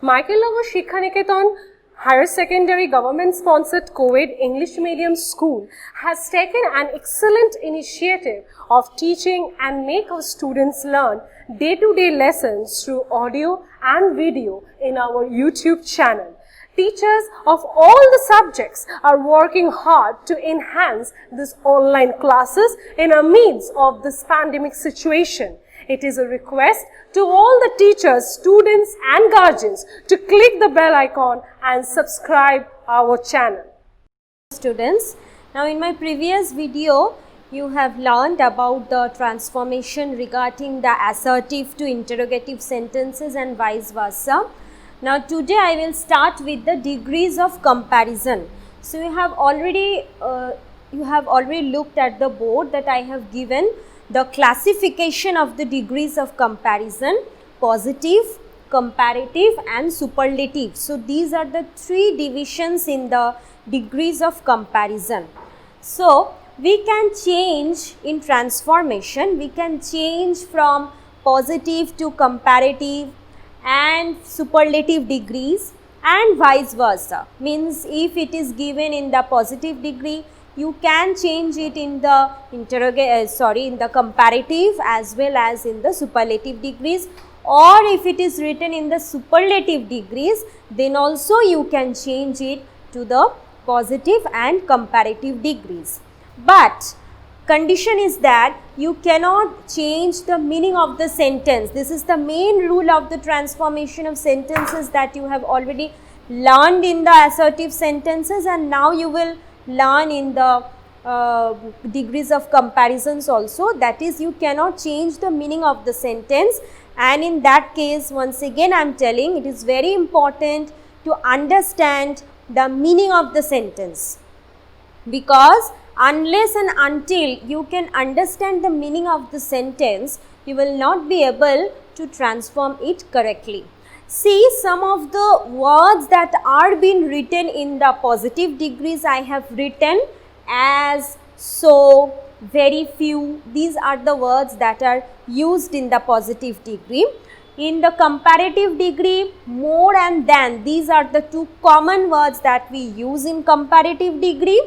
Michael Shikha Niketan Higher Secondary Government Sponsored Co-ed English Medium School has taken an excellent initiative of teaching and make our students learn day-to-day lessons through audio and video in our YouTube channel. Teachers of all the subjects are working hard to enhance these online classes in the midst of this pandemic situation. It is a request to all the teachers, students and guardians to click the bell icon and subscribe our channel. Students, now in my previous video you have learned about the transformation regarding the assertive to interrogative sentences and vice versa. Now today I will start with the degrees of comparison. So you have already looked at the board that I have given the classification of the degrees of comparison: positive, comparative and superlative. So these are the three divisions in the degrees of comparison. So we can change in transformation, we can change from positive to comparative and superlative degrees and vice versa. Means if it is given in the positive degree, you can change it in the in the comparative as well as in the superlative degrees, or if it is written in the superlative degrees, then also you can change it to the positive and comparative degrees. But condition is that you cannot change the meaning of the sentence. This is the main rule of the transformation of sentences that you have already learned in the assertive sentences, and now you will learn in the degrees of comparisons also. That is, you cannot change the meaning of the sentence, and in that case once again I am telling, it is very important to understand the meaning of the sentence, because unless and until you can understand the meaning of the sentence, you will not be able to transform it correctly. See, some of the words that are being written in the positive degrees I have written as, so, very few. These are the words that are used in the positive degree. In the comparative degree, more and than, these are the two common words that we use in comparative degree.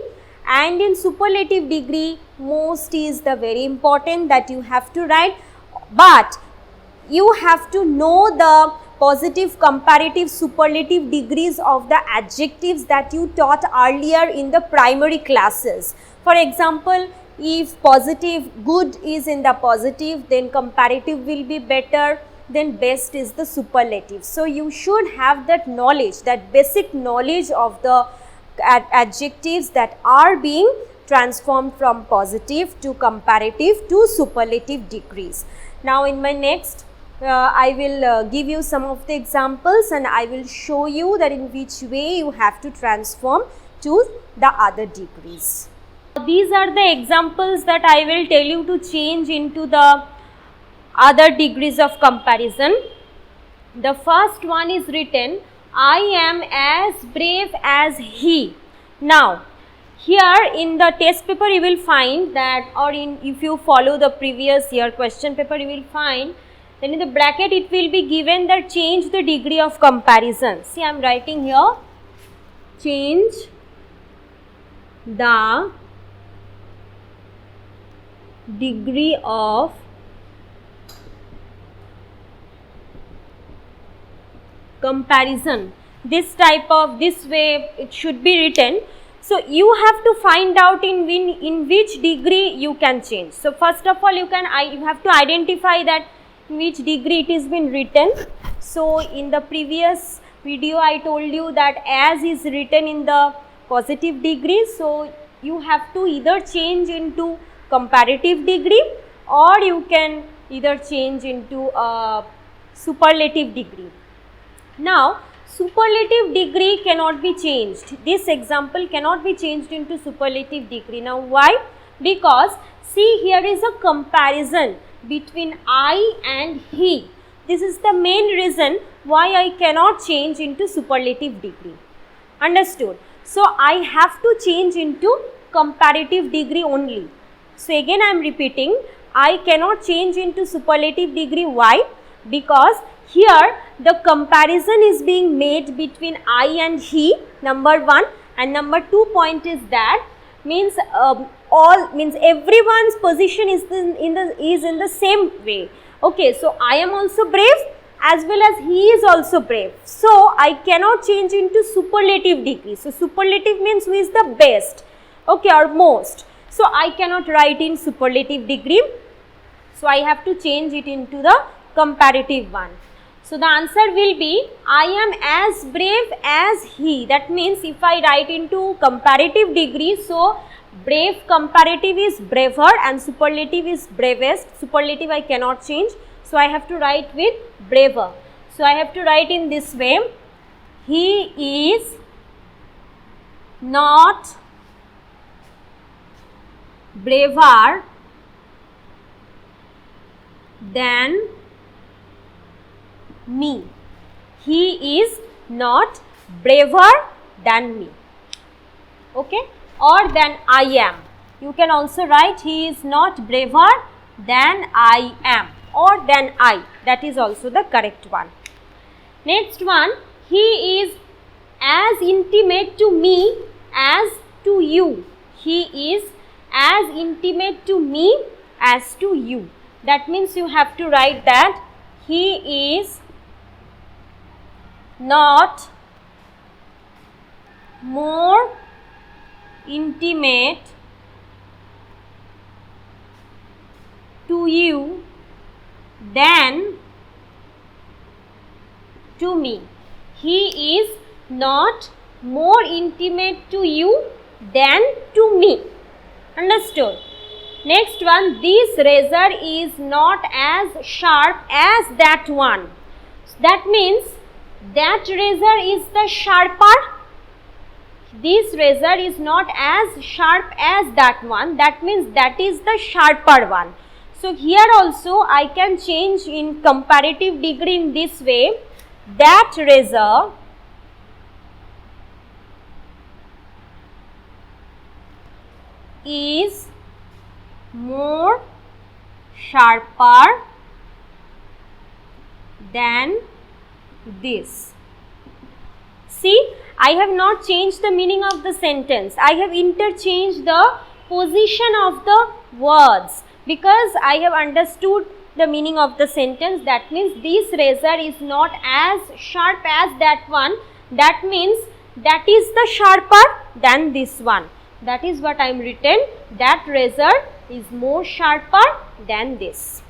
And in superlative degree, most is the very important that you have to write, but you have to know the positive, comparative, superlative degrees of the adjectives that you taught earlier in the primary classes. For example, if positive, good is in the positive, then comparative will be better, then best is the superlative. So you should have that knowledge, that basic knowledge of the adjectives that are being transformed from positive to comparative to superlative degrees. Now in my next I will give you some of the examples, and I will show you that in which way you have to transform to the other degrees. These are the examples that I will tell you to change into the other degrees of comparison. The first one is written, I am as brave as he. Now, here in the test paper you will find that, or if you follow the previous year question paper you will find, then in the bracket it will be given that change the degree of comparison. See, I am writing here, change the degree of comparison. This way it should be written. So you have to find out in which degree you can change. So first of all, you have to identify that in which degree it is been written. So in the previous video I told you that as is written in the positive degree, so you have to either change into comparative degree, or you can either change into a superlative degree. Now superlative degree cannot be changed. This example cannot be changed into superlative degree. Now why? Because see, here is a comparison between I and he. This is the main reason why I cannot change into superlative degree. Understood? So I have to change into comparative degree only. So again I am repeating, I cannot change into superlative degree. Why? Because here the comparison is being made between I and he, number 1, and number 2 point is that means everyone's position is in the same way. Okay, so I am also brave as well as he is also brave. So I cannot change into superlative degree. So superlative means who is the best, okay, or most. So I cannot write in superlative degree. So I have to change it into the comparative one. So the answer will be I am as brave as he. That means if I write into comparative degree, so brave comparative is braver and superlative is bravest. Superlative I cannot change. So I have to write with braver. So I have to write in this way. He is not braver than me. He is not braver than me. Okay, or than I am. You can also write he is not braver than I am, or than I. That is also the correct one. Next one, he is as intimate to me as to you. He is as intimate to me as to you. That means you have to write that he is not more intimate to you than to me. He is not more intimate to you than to me. Understood? Next one, this razor is not as sharp as that one. That means that razor is the sharper. This razor is not as sharp as that one. That means that is the sharper one. So here also I can change in comparative degree in this way. That razor is more sharper than this. See, I have not changed the meaning of the sentence. I have interchanged the position of the words because I have understood the meaning of the sentence. That means this razor is not as sharp as that one. That means that is the sharper than this one. That is what I am written. That razor is more sharper than this.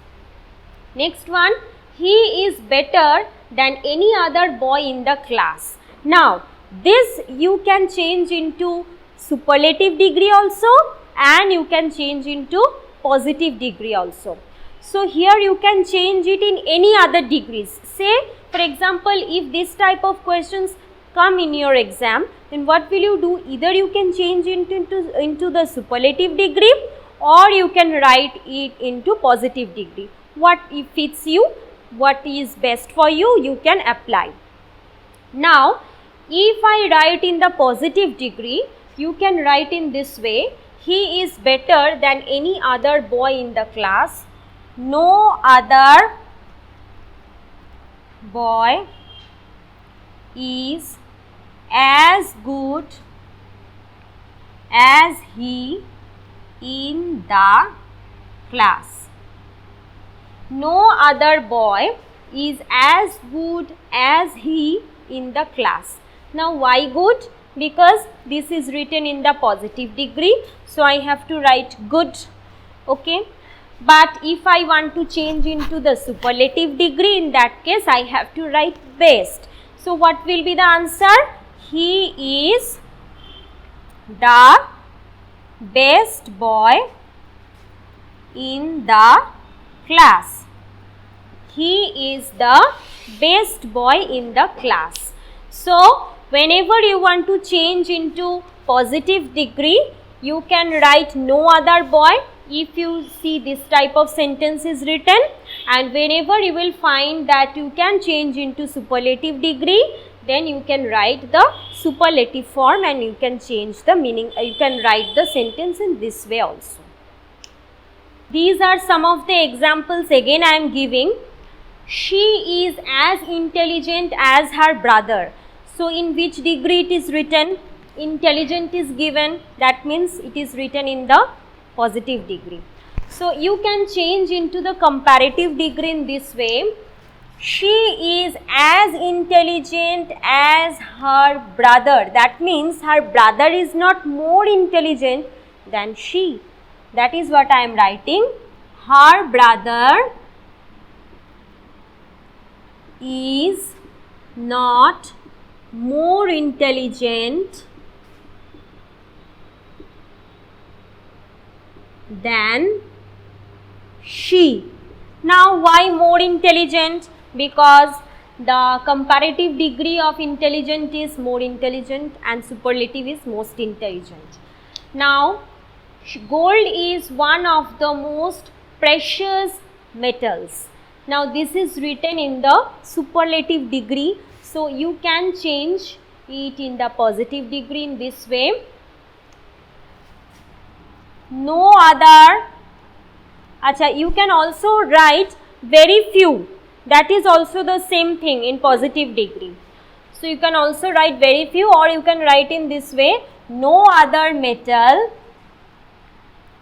Next one, he is better than any other boy in the class. Now, this you can change into superlative degree also, and you can change into positive degree also. So here you can change it in any other degrees. Say for example, if this type of questions come in your exam, then what will you do? Either you can change it into the superlative degree, or you can write it into positive degree. What fits you, what is best for you, you can apply. Now, if I write in the positive degree, you can write in this way. He is better than any other boy in the class. No other boy is as good as he in the class. No other boy is as good as he in the class. Now, why good? Because this is written in the positive degree, so I have to write good. Okay. But if I want to change into the superlative degree, in that case I have to write best. So what will be the answer? He is the best boy in the class. He is the best boy in the class. So whenever you want to change into positive degree, you can write no other boy if you see this type of sentence is written, and whenever you will find that you can change into superlative degree, then you can write the superlative form and you can change the meaning, you can write the sentence in this way also. These are some of the examples again I am giving. she is as intelligent as her brother. So in which degree it is written? Intelligent is given, that means it is written in the positive degree. So you can change into the comparative degree in this way. She is as intelligent as her brother. That means her brother is not more intelligent than she. That is what I am writing. Her brother is not more intelligent than she. Now why more intelligent? Because the comparative degree of intelligent is more intelligent and superlative is most intelligent. Now gold is one of the most precious metals. Now this is written in the superlative degree, so you can change it in the positive degree in this way. No other, you can also write very few, that is also the same thing in positive degree. So you can also write very few, or you can write in this way, no other metal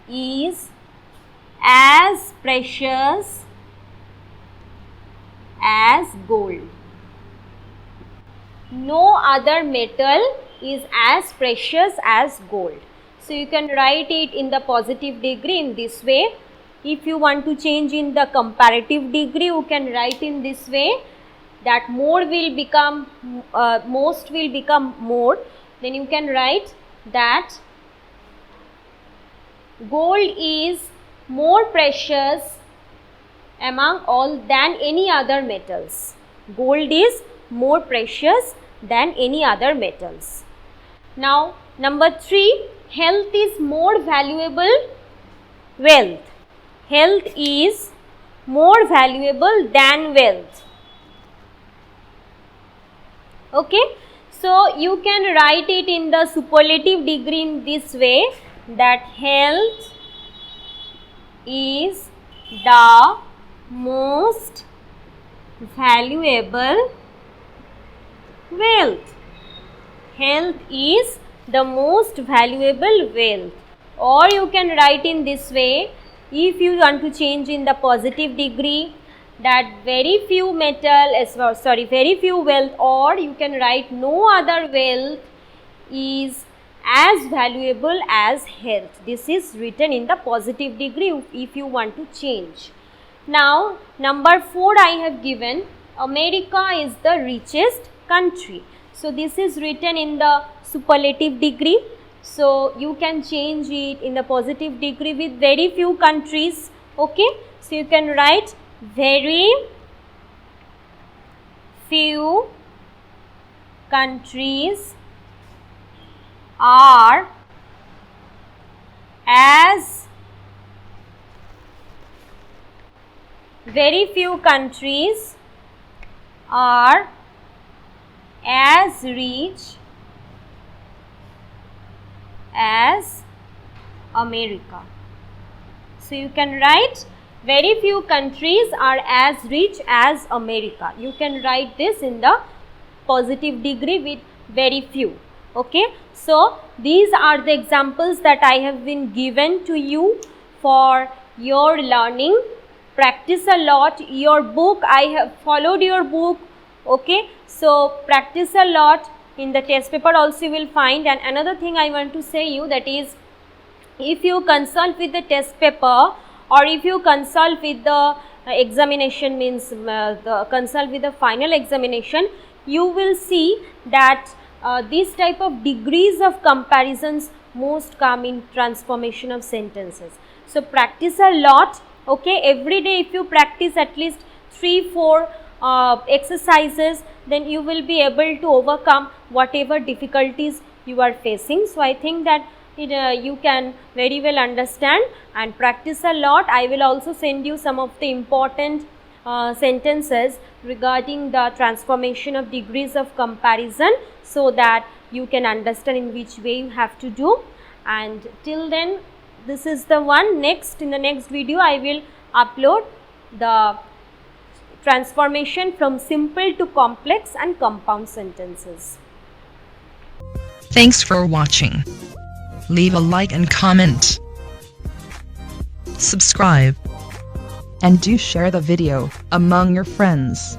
is as precious as gold. No other metal is as precious as gold. So you can write it in the positive degree in this way. If you want to change in the comparative degree, you can write in this way, that more will become most will become more. Then you can write that gold is more precious among all than any other metals. Gold is more precious than any other metals. Now number 3, health is more valuable wealth. Health is more valuable than wealth. Okay, so you can write it in the superlative degree in this way, that health is the most valuable wealth. Health is the most valuable wealth. Or you can write in this way, if you want to change in the positive degree, that very few very few wealth, or you can write no other wealth is as valuable as health. This is written in the positive degree if you want to change. Now number 4 I have given, America is the richest country. So this is written in the superlative degree. So you can change it in the positive degree with very few countries. Okay, so you can write very few countries are as rich as America. So you can write very few countries are as rich as America. You can write this in the positive degree with very few. Okay, so these are the examples that I have been given to you for your learning. Practice a lot. Your book, I have followed your book. Okay, so practice a lot. In the test paper also you will find. And another thing I want to say you, that is, if you consult with the test paper, or if you consult with the examination, means consult with the final examination, you will see that these type of degrees of comparisons most come in transformation of sentences. So practice a lot. Okay, every day if you practice at least 3-4 exercises, then you will be able to overcome whatever difficulties you are facing. So I think that you can very well understand, and practice a lot. I will also send you some of the important sentences regarding the transformation of degrees of comparison, so that you can understand in which way you have to do. And till then, this is the one. Next, in the next video I will upload the transformation from simple to complex and compound sentences. Thanks for watching. Leave a like and comment. Subscribe. And do share the video among your friends.